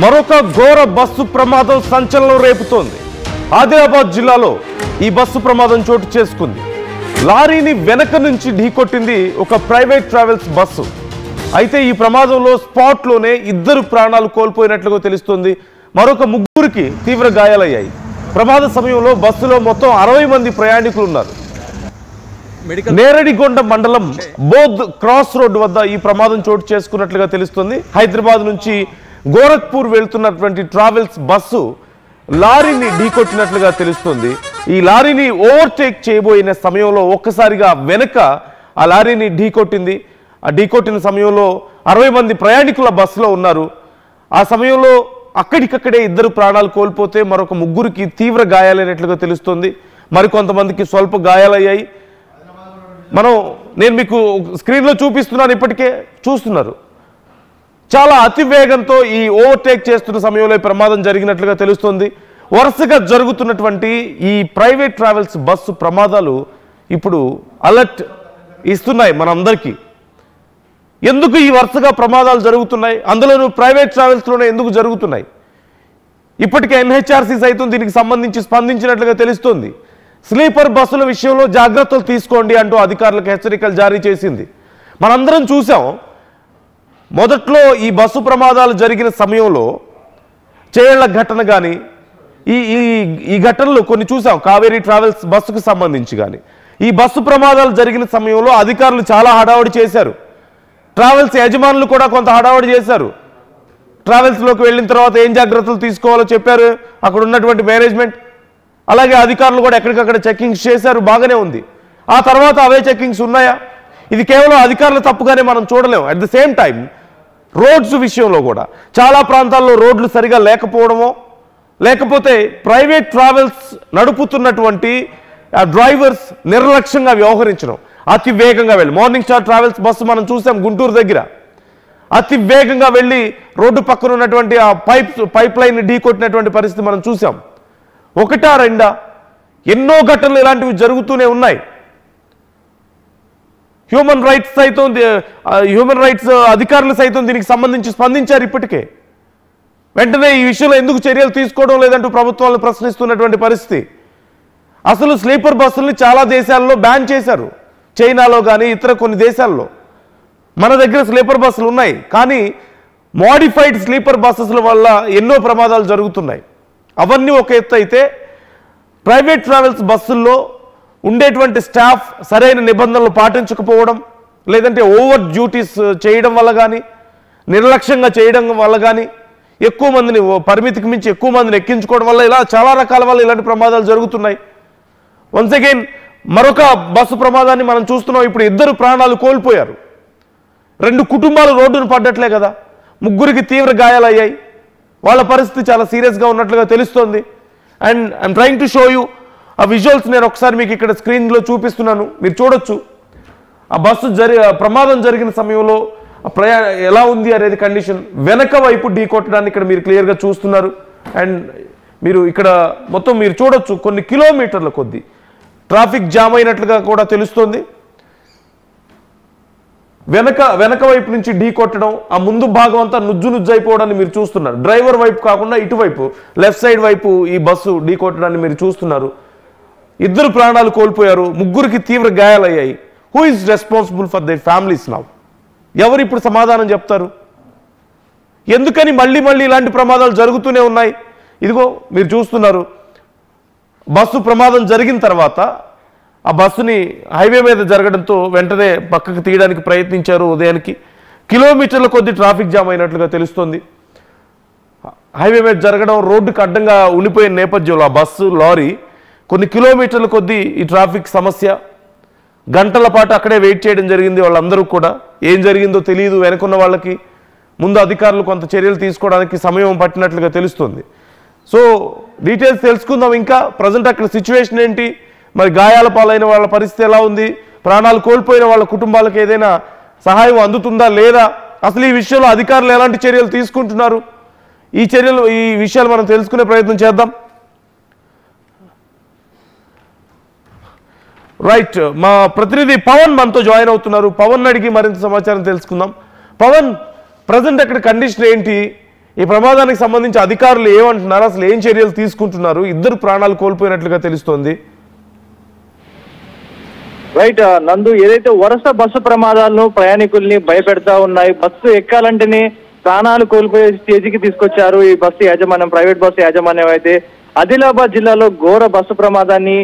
మరొక ఘోర బస్సు ప్రమాదం సంచలనం రేపుతోంది. ఆదిలాబాద్ జిల్లాలో ఈ బస్సు ప్రమాదం చోటు చేసుకుంది. లారీని వెనక నుంచి ఢీకొట్టింది ఒక ప్రైవేట్ ట్రావెల్స్ బస్సు. అయితే ఈ ప్రమాదంలో స్పాట్లోనే 2 ప్రాణాలు కోల్పోయినట్లుగా తెలుస్తోంది. మరొక 3కి తీవ్ర గాయాలయ్యాయి. ప్రమాద సమయంలో బస్సులో మొత్తం 60 మంది ప్రయాణికులు ఉన్నారు. నేరడిగొండ మండలం బోధ్ క్రాస్ రోడ్డు వద్ద ఈ ప్రమాదం చోటు చేసుకున్నట్లుగా తెలుస్తుంది. హైదరాబాద్ నుంచి గోరఖ్పూర్ వెళ్తున్నటువంటి ట్రావెల్స్ బస్సు లారీని ఢీకొట్టినట్లుగా తెలుస్తుంది. ఈ లారీని ఓవర్టేక్ చేయబోయిన సమయంలో ఒక్కసారిగా వెనక ఆ లారీని ఢీకొట్టింది. ఆ ఢీకొట్టిన సమయంలో 60 మంది ప్రయాణికుల బస్సులో ఉన్నారు. ఆ సమయంలో అక్కడికక్కడే 2 ప్రాణాలు కోల్పోతే మరొక 3కి తీవ్ర గాయాలైనట్లుగా తెలుస్తుంది. మరికొంతమందికి స్వల్ప గాయాలయ్యాయి. నేను మీకు స్క్రీన్లో చూపిస్తున్నాను, ఇప్పటికే చూస్తున్నారు. చాలా అతివేగంతో ఈ ఓవర్టేక్ చేస్తున్న సమయంలో ప్రమాదం జరిగినట్లుగా తెలుస్తుంది. వరుసగా జరుగుతున్నటువంటి ఈ ప్రైవేట్ ట్రావెల్స్ బస్సు ప్రమాదాలు ఇప్పుడు అలర్ట్ ఇస్తున్నాయి మనందరికీ. ఎందుకు ఈ వరుసగా ప్రమాదాలు జరుగుతున్నాయి, అందులోనూ ప్రైవేట్ ట్రావెల్స్లోనే ఎందుకు జరుగుతున్నాయి? ఇప్పటికే ఎన్హెచ్ఆర్సీ సైతం దీనికి సంబంధించి స్పందించినట్లుగా తెలుస్తోంది. స్లీపర్ బస్సుల విషయంలో జాగ్రత్తలు తీసుకోండి అంటూ అధికారులకు హెచ్చరికలు జారీ చేసింది. మనందరం చూసాం. మొదట్లో ఈ బస్సు ప్రమాదాలు జరిగిన సమయంలో చేళ్ల ఘటన కానీ ఈ ఘటనలు కొన్ని చూసాం. కావేరీ ట్రావెల్స్ బస్సుకు సంబంధించి కానీ ఈ బస్సు ప్రమాదాలు జరిగిన సమయంలో అధికారులు చాలా హడావుడి చేశారు. ట్రావెల్స్ యజమానులు కూడా కొంత హడావుడి చేశారు. ట్రావెల్స్లోకి వెళ్ళిన తర్వాత ఏం జాగ్రత్తలు తీసుకోవాలో చెప్పారు అక్కడ ఉన్నటువంటి మేనేజ్మెంట్. అలాగే అధికారులు కూడా ఎక్కడికక్కడ చెక్కింగ్స్ చేశారు, బాగానే ఉంది. ఆ తర్వాత అవే చెక్కింగ్స్ ఉన్నాయా? ఇది కేవలం అధికారుల తప్పుగానే మనం చూడలేము. At the same time roads విషయంలో కూడా చాలా ప్రాంతాల్లో రోడ్లు సరిగా లేకపోవడమో, లేకపోతే ప్రైవేట్ ట్రావెల్స్ నడుపుతున్నటువంటి డ్రైవర్స్ నిర్లక్ష్యంగా వ్యవహరించడం, అతి వేగంగా వెళ్ళి మార్నింగ్ స్టార్ ట్రావెల్స్ బస్సు మనం చూసాం గుంటూరు దగ్గర అతి వేగంగా వెళ్ళి రోడ్డు పక్కన ఉన్నటువంటి ఆ పైప్ లైన్ ఢీకొట్టినటువంటి పరిస్థితి మనం చూసాం. 1, 2 ఎన్నో ఘటనలు ఇలాంటివి జరుగుతూనే ఉన్నాయి. హ్యూమన్ రైట్స్ అధికారులు సైతం దీనికి సంబంధించి స్పందించారు. ఇప్పటికే వెంటనే ఈ విషయంలో ఎందుకు చర్యలు తీసుకోవడం లేదంటూ ప్రభుత్వాలను ప్రశ్నిస్తున్నటువంటి పరిస్థితి. అసలు స్లీపర్ బస్సుల్ని చాలా దేశాల్లో బ్యాన్ చేశారు, చైనాలో కానీ ఇతర కొన్ని దేశాల్లో. మన దగ్గర స్లీపర్ బస్సులు ఉన్నాయి, కానీ మోడిఫైడ్ స్లీపర్ బస్సెస్ల వల్ల ఎన్నో ప్రమాదాలు జరుగుతున్నాయి. అవన్నీ ఒక ఎత్తు అయితే, ప్రైవేట్ ట్రావెల్స్ బస్సుల్లో ఉండేటువంటి స్టాఫ్ సరైన నిబంధనలు పాటించకపోవడం, లేదంటే ఓవర్ డ్యూటీస్ చేయడం వల్ల కానీ, నిర్లక్ష్యంగా చేయడం వల్ల కానీ, ఎక్కువ మందిని పరిమితికి మించి ఎక్కువ మందిని ఎక్కించుకోవడం వల్ల ఇలా చాలా రకాల వల్ల ఇలాంటి ప్రమాదాలు జరుగుతున్నాయి. వన్స్ అగైన్ మరొక బస్సు ప్రమాదాన్ని మనం చూస్తున్నాం. ఇప్పుడు 2 ప్రాణాలు కోల్పోయారు. 2 కుటుంబాలు రోడ్డును పడ్డట్లే కదా. 3కి తీవ్ర గాయాలయ్యాయి. వాళ్ళ పరిస్థితి చాలా సీరియస్గా ఉన్నట్లుగా తెలుస్తోంది. And I'm trying to show you ఆ విజువల్స్. నేను ఒకసారి మీకు ఇక్కడ స్క్రీన్లో చూపిస్తున్నాను, మీరు చూడొచ్చు. ఆ బస్సు ప్రమాదం జరిగిన సమయంలో ఎలా ఉంది అనేది కండిషన్. వెనక వైపు ఢీకొట్టడాన్ని ఇక్కడ మీరు క్లియర్గా చూస్తున్నారు. అండ్ మీరు ఇక్కడ మొత్తం మీరు చూడొచ్చు, కొన్ని కిలోమీటర్ల కొద్దీ ట్రాఫిక్ జామ్ అయినట్లుగా కూడా తెలుస్తోంది. వెనక వైపు నుంచి ఢీకొట్టడం, ఆ ముందు భాగం అంతా నుజ్జు అయిపోవడాన్ని మీరు చూస్తున్నారు. డ్రైవర్ వైపు కాకుండా ఇటువైపు లెఫ్ట్ సైడ్ వైపు ఈ బస్సు ఢీకొట్టడాన్ని మీరు చూస్తున్నారు. 2 ప్రాణాలు కోల్పోయారు, 3కి తీవ్ర గాయాలయ్యాయి. Who is responsible for their families now? ఎవరు ఇప్పుడు సమాధానం చెప్తారు? ఎందుకని మళ్ళీ ఇలాంటి ప్రమాదాలు జరుగుతూనే ఉన్నాయి? ఇదిగో మీరు చూస్తున్నారు, బస్సు ప్రమాదం జరిగిన తర్వాత ఆ బస్సుని హైవే మీద జరగడంతో వెంటనే పక్కకు తీయడానికి ప్రయత్నించారు. ఉదయానికి కిలోమీటర్ల కొద్ది ట్రాఫిక్ జామ్ అయినట్లుగా తెలుస్తోంది. హైవే మీద జరగడం, రోడ్డుకు అడ్డంగా ఉండిపోయిన నేపథ్యంలో ఆ బస్సు లారీ కొన్ని కిలోమీటర్ల కొద్దీ ఈ ట్రాఫిక్ సమస్య. గంటల పాటు అక్కడే వెయిట్ చేయడం జరిగింది. వాళ్ళందరూ కూడా ఏం జరిగిందో తెలియదు వెనుకున్న వాళ్ళకి. ముందు అధికారులు కొంత చర్యలు తీసుకోవడానికి సమయం పట్టినట్లుగా తెలుస్తుంది. సో డీటెయిల్స్ తెలుసుకుందాం. ఇంకా ప్రజెంట్ అక్కడ సిచ్యువేషన్ ఏంటి, మరి గాయాల పాలైన వాళ్ళ పరిస్థితి ఎలా ఉంది, ప్రాణాలు కోల్పోయిన వాళ్ళ కుటుంబాలకు ఏదైనా సహాయం అందుతుందా లేదా, అసలు ఈ విషయంలో అధికారులు ఎలాంటి చర్యలు తీసుకుంటున్నారు, ఈ విషయాలు మనం తెలుసుకునే ప్రయత్నం చేద్దాం. రైట్, మా ప్రతినిధి పవన్ మనతో జాయిన్ అవుతున్నారు. పవన్ అడిగి మరింత సమాచారం తెలుసుకుందాం. పవన్, ప్రజెంట్ అక్కడ కండిషన్ ఏంటి, ఈ ప్రమాదానికి సంబంధించి అధికారులు ఏమంటున్నారు, అసలు ఏం చర్యలు తీసుకుంటున్నారు? ఇద్దరు ప్రాణాలు కోల్పోయినట్లుగా తెలుస్తోంది. రైట్ నందు, ఏదైతే వరుస బస్సు ప్రమాదాలను ప్రయాణికుల్ని భయపెడతా ఉన్నాయి, బస్సు ఎక్కాలంటేనే ప్రాణాలు కోల్పోయే స్టేజికి తీసుకొచ్చారు ఈ బస్సు యాజమాన్యం, ప్రైవేట్ బస్సు యాజమాన్యం. అయితే ఆదిలాబాద్ జిల్లాలో ఘోర బస్సు ప్రమాదాన్ని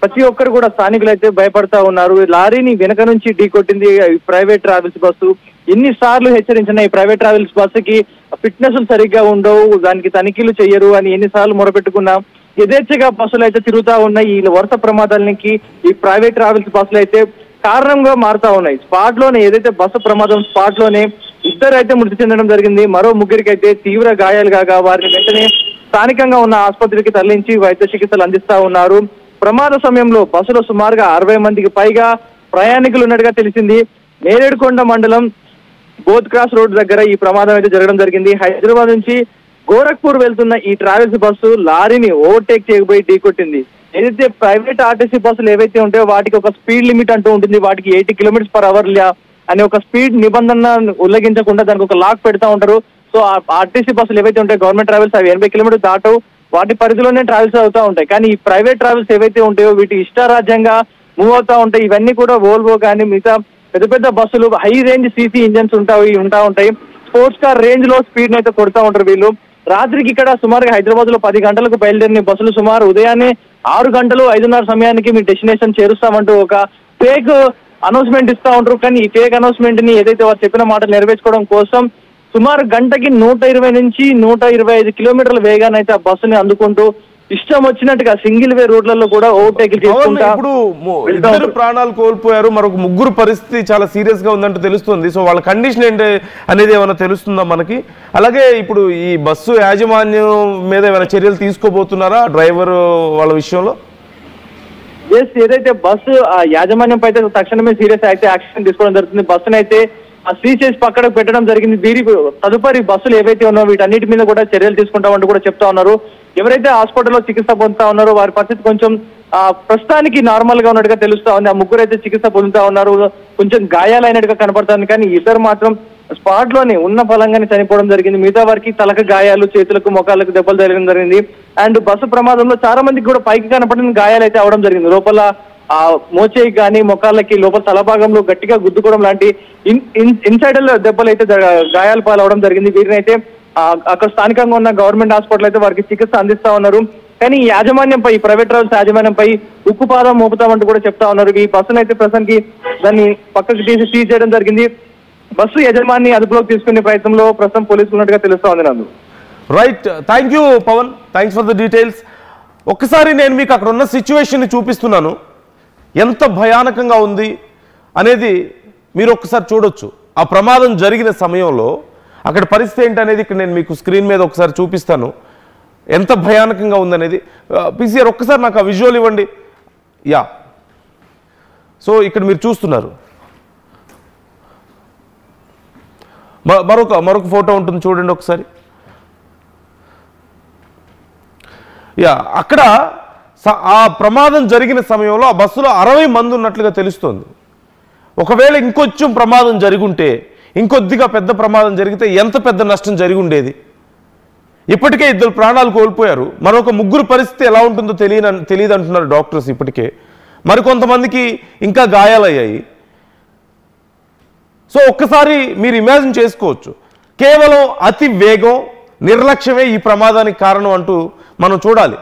ప్రతి ఒక్కరు కూడా స్థానికులు అయితే భయపడతా ఉన్నారు. లారీని వెనక నుంచి ఢీకొట్టింది ప్రైవేట్ ట్రావెల్స్ బస్సు. ఎన్నిసార్లు హెచ్చరించిన ఈ ప్రైవేట్ ట్రావెల్స్ బస్సుకి ఫిట్నెస్ సరిగ్గా ఉండవు, దానికి తనిఖీలు చెయ్యరు అని ఎన్నిసార్లు మొరపెట్టుకున్నా యథేచ్ఛగా బస్సులు అయితే తిరుగుతా ఉన్నాయి. ఈ వరుస ప్రమాదాలకి ఈ ప్రైవేట్ ట్రావెల్స్ బస్సులు అయితే కారణంగా మారుతా ఉన్నాయి. స్పాట్ లోనే ఏదైతే బస్సు ప్రమాదం స్పాట్ లోనే ఇద్దరు అయితే మృతి చెందడం జరిగింది. మరో ముగ్గురికి అయితే తీవ్ర గాయాలు కాగా వారిని వెంటనే స్థానికంగా ఉన్న ఆసుపత్రికి తరలించి వైద్య చికిత్సలు అందిస్తా ఉన్నారు. ప్రమాద సమయంలో బస్సులో సుమారుగా 60 మందికి పైగా ప్రయాణికులు ఉన్నట్టుగా తెలిసింది. నేరేడుకొండ మండలం బోత్ క్రాస్ రోడ్ దగ్గర ఈ ప్రమాదం అయితే జరగడం జరిగింది. హైదరాబాద్ నుంచి గోరఖ్పూర్ వెళ్తున్న ఈ ట్రావెల్స్ బస్సు లారీని ఓవర్టేక్ చేయబోయి ఢీకొట్టింది. ఏదైతే ప్రైవేట్ ఆర్టీసీ బస్సులు ఏవైతే ఉంటాయో వాటికి ఒక స్పీడ్ లిమిట్ అంటూ ఉంటుంది, వాటికి 80 km/h అనే ఒక స్పీడ్ నిబంధన ఉల్లంఘించకుండా దానికి ఒక లాక్ పెడతా ఉంటారు. సో ఆర్టీసీ బస్సులు ఏవైతే ఉంటాయో గవర్నమెంట్ ట్రావెల్స్ అవి 80 km దాటవు, వాటి పరిధిలోనే ట్రావెల్స్ అవుతా ఉంటాయి. కానీ ఈ ప్రైవేట్ ట్రావెల్స్ ఏవైతే ఉంటాయో వీటి ఇష్టారాజ్యంగా మూవ్ అవుతా ఉంటాయి. ఇవన్నీ కూడా వోల్వో కానీ మిగతా పెద్ద పెద్ద బస్సులు హై రేంజ్ సీసీ ఇంజన్స్ ఉంటాయి. స్పోర్ట్స్ కార్ రేంజ్ లో స్పీడ్ అయితే కొడతా ఉంటారు వీళ్ళు. రాత్రికి ఇక్కడ సుమారుగా హైదరాబాద్ లో 10 గంటలకు బయలుదేరిన బస్సులు సుమారు ఉదయాన్నే 6 గంటలు 5:30 సమయానికి మీ డెస్టినేషన్ చేరుస్తామంటూ ఒక ఫేక్ అనౌన్స్మెంట్ ఇస్తా ఉంటారు. కానీ ఈ ఫేక్ అనౌన్స్మెంట్ ని ఏదైతే వారు చెప్పిన మాట నెరవేర్చుకోవడం కోసం సుమారు గంటకి 120 నుంచి 125 కిలోమీటర్ల వేగాన్ని అయితే ఆ బస్సుని అందుకుంటూ ఇష్టం వచ్చినట్టుగా సింగిల్ వే రోడ్లలో కూడా ఓవర్టేక్ చేసుకుంటా. ఇప్పుడు ఇద్దరు ప్రాణాలు కోల్పోయారు, మరొక ముగ్గురు పరిస్థితి చాలా సీరియస్ గా ఉందంటూ తెలుస్తుంది. సో వాళ్ళ కండిషన్ ఏంటి అనేది ఏమైనా తెలుస్తుందా మనకి? అలాగే ఇప్పుడు ఈ బస్సు యాజమాన్యం మీద ఏమైనా చర్యలు తీసుకోబోతున్నారా డ్రైవర్ వాళ్ళ విషయంలో? ఏదైతే బస్సు యాజమాన్యం పై తక్షణమే సీరియస్ అయితే యాక్షన్ తీసుకోవడం జరుగుతుంది. బస్సును అయితే సీజ్ చేసి పక్కకు పెట్టడం జరిగింది. దీనికి తదుపరి బస్సులు ఏవైతే ఉన్నాయో వీటన్నిటి మీద కూడా చర్యలు తీసుకుంటామంటూ కూడా చెప్తా ఉన్నారు. ఎవరైతే హాస్పిటల్లో చికిత్స పొందుతా ఉన్నారో వారి పరిస్థితి కొంచెం ప్రస్తుతానికి నార్మల్ గా ఉన్నట్టుగా తెలుస్తా ఉంది. ఆ ముగ్గురు అయితే చికిత్స పొందుతా ఉన్నారు, కొంచెం గాయాలైనట్టుగా కనపడుతుంది. కానీ ఇద్దరు మాత్రం స్పాట్ లోనే ఉన్న ఫలంగానే చనిపోవడం జరిగింది. మిగతా వారికి తలకు గాయాలు, చేతులకు మొఖాలకు దెబ్బలు తగలడం జరిగింది. అండ్ బస్సు ప్రమాదంలో చాలా మందికి కూడా పైకి కనపడిన గాయాలు అయితే అవడం జరిగింది. లోపల మోచేయి కానీ మొఖాలకి లోపల తలభాగంలో గట్టిగా గుద్దుకోవడం లాంటి ఇన్సైడర్ దెబ్బలు అయితే గాయాలు పాలవడం జరిగింది. వీరిని అయితే అక్కడ స్థానికంగా ఉన్న గవర్నమెంట్ హాస్పిటల్ అయితే వారికి చికిత్స అందిస్తా ఉన్నారు. కానీ ఈ యాజమాన్యంపై, ప్రైవేట్ ట్రావెల్స్ యాజమాన్యంపై ఉక్కుపాదం మోపుతామంటూ కూడా చెప్తా ఉన్నారు. ఈ బస్సును అయితే ప్రస్తుతానికి దాన్ని పక్కకు తీసి సీజ్ చేయడం జరిగింది. బస్సు యజమాని అదుపులోకి తీసుకునే ప్రయత్నంలో ప్రస్తుతం పోలీసులు ఉన్నట్టుగా తెలుస్తా ఉంది. Nandu right, thank you Pavan, thanks for the details. ఒక్కసారి నేను మీకు అక్కడ ఉన్న సిచ్యువేషన్ చూపిస్తున్నాను, ఎంత భయానకంగా ఉంది అనేది మీరు ఒక్కసారి చూడొచ్చు. ఆ ప్రమాదం జరిగిన సమయంలో అక్కడ పరిస్థితి ఏంటనేది ఇక్కడ నేను మీకు స్క్రీన్ మీద ఒకసారి చూపిస్తాను, ఎంత భయానకంగా ఉందనేది. పీసీఆర్ ఒక్కసారి నాకు ఆ విజువల్ ఇవ్వండి. యా, సో ఇక్కడ మీరు చూస్తున్నారు, మరొక ఫోటో ఉంటుంది చూడండి ఒకసారి. యా, అక్కడ ఆ ప్రమాదం జరిగిన సమయంలో ఆ బస్సులో 60 మంది ఉన్నట్లుగా తెలుస్తోంది. ఒకవేళ ఇంకొంచెం ప్రమాదం జరుగుంటే, ఇంకొద్దిగా పెద్ద ప్రమాదం జరిగితే ఎంత పెద్ద నష్టం జరిగి ఉండేది. ఇప్పటికే 2 ప్రాణాలు కోల్పోయారు, మరొక ముగ్గురు పరిస్థితి ఎలా ఉంటుందో తెలియదు అంటున్నారు డాక్టర్స్. ఇప్పటికే మరికొంతమందికి ఇంకా గాయాలయ్యాయి. సో ఒక్కసారి మీరు ఇమాజిన్ చేసుకోవచ్చు, కేవలం అతి వేగం, నిర్లక్ష్యమే ఈ ప్రమాదానికి కారణం అంటూ మనం చూడాలి.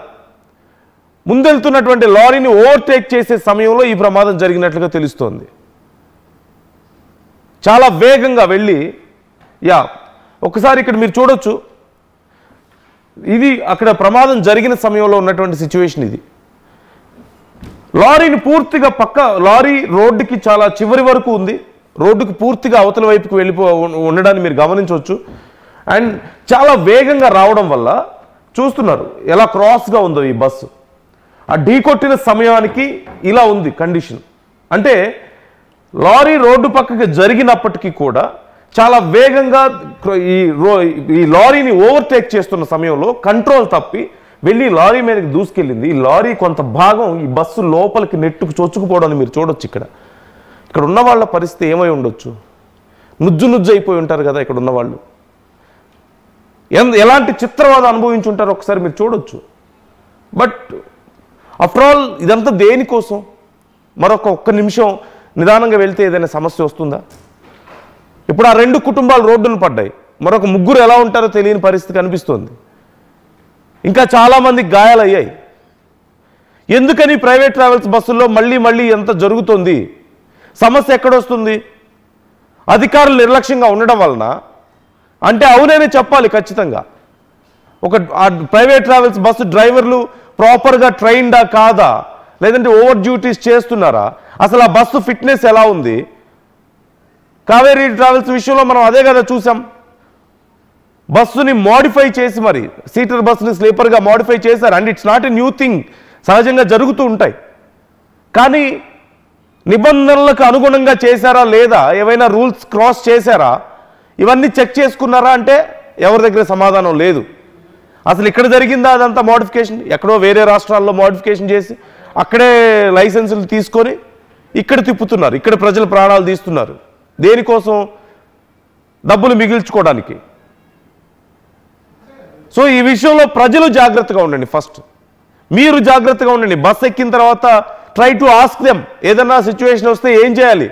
ముందెళ్తున్నటువంటి లారీని ఓవర్టేక్ చేసే సమయంలో ఈ ప్రమాదం జరిగినట్లుగా తెలుస్తోంది. చాలా వేగంగా వెళ్ళి, యా ఒకసారి ఇక్కడ మీరు చూడొచ్చు, ఇది అక్కడ ప్రమాదం జరిగిన సమయంలో ఉన్నటువంటి సిచ్యువేషన్. ఇది లారీని పూర్తిగా లారీ రోడ్డుకి చాలా చివరి వరకు ఉంది, రోడ్డుకి పూర్తిగా అవతల వైపుకి ఉండడాన్ని మీరు గమనించవచ్చు. అండ్ చాలా వేగంగా రావడం వల్ల చూస్తున్నారు ఎలా క్రాస్గా ఉందో ఈ బస్సు. ఆ ఢీకొట్టిన సమయానికి ఇలా ఉంది కండిషన్. అంటే లారీ రోడ్డు పక్కకి జరిగినప్పటికీ కూడా చాలా వేగంగా ఈ లారీని ఓవర్టేక్ చేస్తున్న సమయంలో కంట్రోల్ తప్పి వెళ్ళి లారీ మీదకి దూసుకెళ్ళింది. ఈ లారీ కొంత భాగం ఈ బస్సు లోపలికి నెట్టుకు చొచ్చుకుపోవడాన్ని మీరు చూడొచ్చు. ఇక్కడ ఉన్న వాళ్ళ పరిస్థితి ఏమై ఉండొచ్చు? నుజ్జు అయిపోయి ఉంటారు కదా ఇక్కడ ఉన్నవాళ్ళు. ఎలాంటి చిత్రవాదం అనుభవించుంటారో ఒకసారి మీరు చూడొచ్చు. బట్ ఆఫ్టర్ ఆల్ ఇదంతా దేనికోసం? ఒక్క నిమిషం నిదానంగా వెళ్తే ఏదైనా సమస్య వస్తుందా? ఇప్పుడు ఆ 2 కుటుంబాలు రోడ్డును పడ్డాయి, మరొక 3 ఎలా ఉంటారో తెలియని పరిస్థితి కనిపిస్తుంది. ఇంకా చాలామంది గాయాలయ్యాయి. ఎందుకని ప్రైవేట్ ట్రావెల్స్ బస్సుల్లో మళ్ళీ ఎంత జరుగుతుంది? సమస్య ఎక్కడొస్తుంది? అధికారులు నిర్లక్ష్యంగా ఉండడం వలన అంటే అవుననే చెప్పాలి ఖచ్చితంగా. ఒక ప్రైవేట్ ట్రావెల్స్ బస్సు డ్రైవర్లు ప్రాపర్గా ట్రైన్డా కాదా, లేదంటే ఓవర్ డ్యూటీస్ చేస్తున్నారా, అసలు ఆ బస్సు ఫిట్నెస్ ఎలా ఉంది? కావేరీ ట్రావెల్స్ విషయంలో మనం అదే కదా చూసాం. బస్సుని మోడిఫై చేసి మరి సీటర్ బస్సుని స్లీపర్గా మోడిఫై చేశారు. And it's not a new thing, సహజంగా జరుగుతూ ఉంటాయి. కానీ నిబంధనలకు అనుగుణంగా చేశారా లేదా, ఏవైనా రూల్స్ క్రాస్ చేశారా, ఇవన్నీ చెక్ చేసుకున్నారా అంటే ఎవరి దగ్గర సమాధానం లేదు. అసలు ఇక్కడ జరిగిందా అదంతా మోడిఫికేషన్? ఎక్కడో వేరే రాష్ట్రాల్లో మోడిఫికేషన్ చేసి అక్కడే లైసెన్సులు తీసుకొని ఇక్కడ తిప్పుతున్నారు, ఇక్కడ ప్రజల ప్రాణాలు తీస్తున్నారు. దేనికోసం? డబ్బులు మిగిల్చుకోవడానికి. సో ఈ విషయంలో ప్రజలు జాగ్రత్తగా ఉండండి. ఫస్ట్ మీరు జాగ్రత్తగా ఉండండి. బస్ ఎక్కిన తర్వాత ట్రై టు ఆస్క్ దెమ్, ఏదన్నా సిచ్యువేషన్ వస్తే ఏం చేయాలి,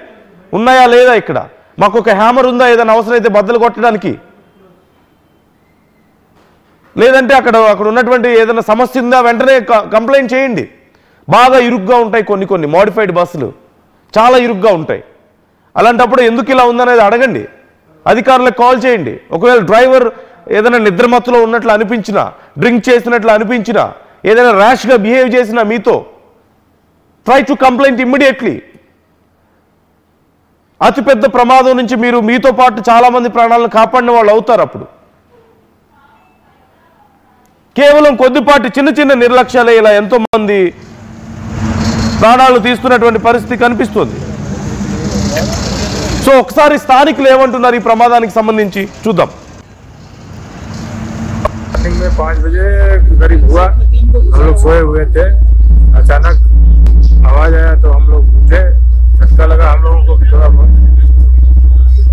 ఉన్నాయా లేదా, ఇక్కడ మాకు ఒక హ్యామర్ ఉందా, ఏదైనా అవసరమైతే బద్దలు కొట్టడానికి, లేదంటే అక్కడ ఉన్నటువంటి ఏదైనా సమస్య ఉందా వెంటనే కంప్లైంట్ చేయండి. బాగా ఇరుగ్గా ఉంటాయి కొన్ని మోడిఫైడ్ బస్సులు, చాలా ఇరుగ్గా ఉంటాయి. అలాంటప్పుడు ఎందుకు ఇలా ఉందనేది అడగండి, అధికారులకు కాల్ చేయండి. ఒకవేళ డ్రైవర్ ఏదైనా నిద్రమత్తులో ఉన్నట్లు అనిపించినా, డ్రింక్ చేసినట్లు అనిపించినా, ఏదైనా ర్యాష్గా బిహేవ్ చేసినా మీతో, ట్రై టు కంప్లైంట్ ఇమ్మీడియట్లీ. అతిపెద్ద ప్రమాదం నుంచి మీతో పాటు చాలామంది ప్రాణాలను కాపాడిన వాళ్ళు అవుతారు. అప్పుడు కేవలం కొద్దిపాటి చిన్న నిర్లక్ష్యాలే ఇలా ఎంతోమంది ప్రాణాలు తీస్తున్నటువంటి పరిస్థితి కనిపిస్తుంది. సో ఒకసారి స్థానికులు ఏమంటున్నారు ఈ ప్రమాదానికి సంబంధించి చూద్దాం. मॉर्निंग में 5 बजे करीब हुआ, हम लोग सोए हुए थे, अचानक आवाज आया तो हम लोग उठे, झटका लगा हम लोगों को भी थोड़ा बहुत,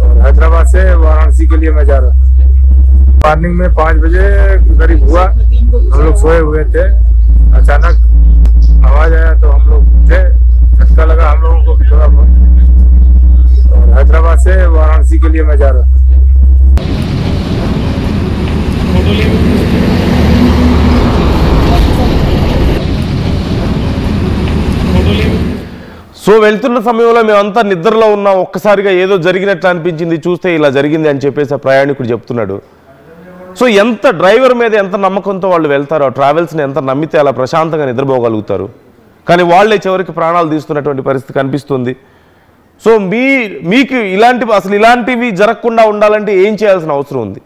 और हैदराबाद से वाराणसी के लिए मैं जा रहा था। मॉर्निंग में 5 बजे करीब हुआ, हम लोग सोए हुए थे, अचानक आवाज आया तो हम लोग उठे, झटका लगा हम लोगों को भी थोड़ा बहुत, और हैदराबाद से वाराणसी के लिए मैं जा रहा था। సో వెళ్తున్న సమయంలో మేమంతా నిద్రలో ఉన్నాం, ఒక్కసారిగా ఏదో జరిగినట్లు అనిపించింది, చూస్తే ఇలా జరిగింది అని చెప్పేసి ఆ ప్రయాణికుడు చెప్తున్నాడు. సో ఎంత డ్రైవర్ మీద ఎంత నమ్మకంతో వాళ్ళు వెళ్తారో, ట్రావెల్స్ని ఎంత నమ్మితే అలా ప్రశాంతంగా నిద్రపోగలుగుతారు. కానీ వాళ్ళే చివరికి ప్రాణాలు తీస్తున్నటువంటి పరిస్థితి కనిపిస్తుంది. సో మీకు అసలు ఇలాంటివి జరగకుండా ఉండాలంటే ఏం చేయాల్సిన అవసరం ఉంది?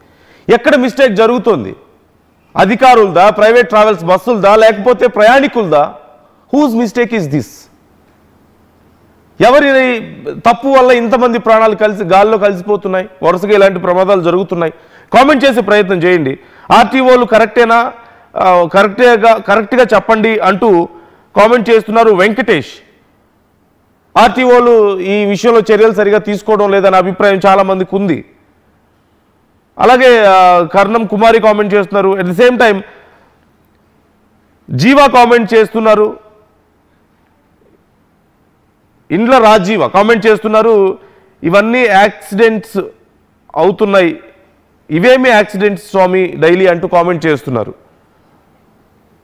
ఎక్కడ మిస్టేక్ జరుగుతుంది? అధికారులదా, ప్రైవేట్ ట్రావెల్స్ బస్సులదా, లేకపోతే ప్రయాణికులదా? Whose mistake is this? ఎవరి తప్పు వల్ల ఇంతమంది ప్రాణాలు గాల్లో కలిసిపోతున్నాయి, వరుసగా ఇలాంటి ప్రమాదాలు జరుగుతున్నాయి? కామెంట్ చేసే ప్రయత్నం చేయండి. ఆర్టీఓలు కరెక్టేనా, కరెక్ట్గా చెప్పండి అంటూ కామెంట్ చేస్తున్నారు వెంకటేష్. ఆర్టీఓలు ఈ విషయంలో చర్యలు సరిగా తీసుకోవడం లేదనే అభిప్రాయం చాలామందికి ఉంది. అలాగే కర్ణం కుమారి కామెంట్ చేస్తున్నారు. At the same time Jeeva comment చేస్తున్నారు. ఇండ్ల రాజీవ కామెంట్ చేస్తున్నారు, ఇవన్నీ యాక్సిడెంట్స్ అవుతున్నాయి, ఇవేమి యాక్సిడెంట్స్ స్వామి డైలీ అంటూ కామెంట్ చేస్తున్నారు.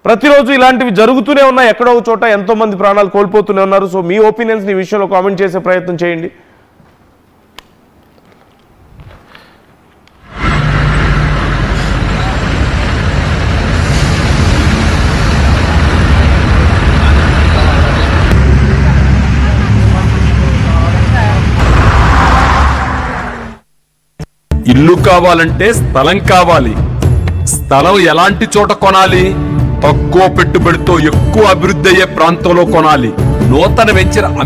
ప్రతిరోజు ఇలాంటివి జరుగుతూనే ఉన్నాయి, ఎక్కడో ఒక చోట ఎంతోమంది ప్రాణాలు కోల్పోతూనే ఉన్నారు. సో మీ ఒపీనియన్స్ని ఈ విషయంలో కామెంట్ చేసే ప్రయత్నం చేయండి. ఇల్లు కావాలంటే స్థలం కావాలి. స్థలం ఎలాంటి చోట కొనాలి? తక్కువ పెట్టుబడితో ఎక్కువ అభివృద్ధి అయ్యే ప్రాంతంలో కొనాలి. నూతన వెంచర్